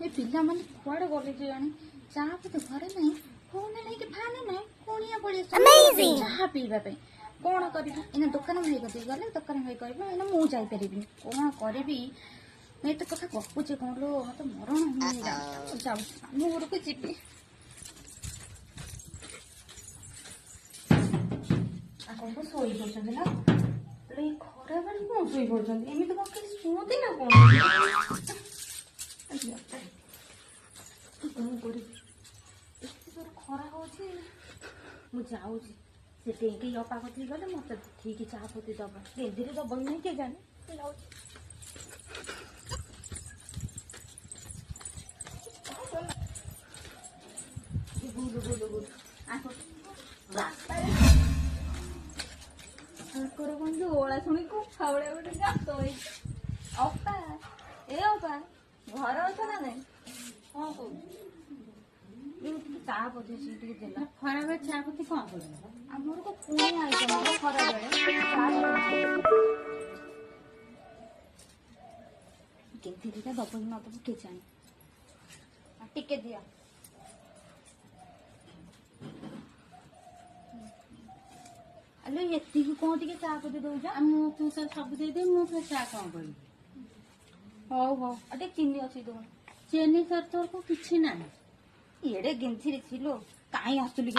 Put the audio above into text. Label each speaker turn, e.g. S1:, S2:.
S1: ये पिला मन कुआडे गले जानी चाह पी घरे नहीं फोन नहीं कि फाने नहीं कोनिया पड़ी चाह पीवा पे कौन करी इन दुकान भाई कति गले दुकान भाई कह इन मु जापरि कौन करी मैं तो कथा गपुचे कौन लो मत मरण जाऊ घर को जी आपको शोई पड़ते ना खरा बेल कौन शोई पड़ते एमती कौन कि शुते ना कौन कौन कर खरा हो जाऊँगी से टेंके अपा कथी गले मत ठीक चाह पति दब केन्द्री दब नहीं किए जाने बुलु बुलु बुलु आकर कौन ओला शुणी को खावड़े गोटे गात अपा ए अपा घर अच ना नहीं कौन कह चाह पति देना खरा बेले चाह पति कौन कर आमर को पुणी आई खरा बेले केन्द्रीटा दब कि न दब किए जाने टिके दिया अरे ये कौन टे चाह पति दौच मुझे सब दे मुझे चाह कौन कर हौ हौ अटे चीनी अच्छी दो चीनी सर तोर को किसी ना एड़े गेंथी लो कहीं आसुली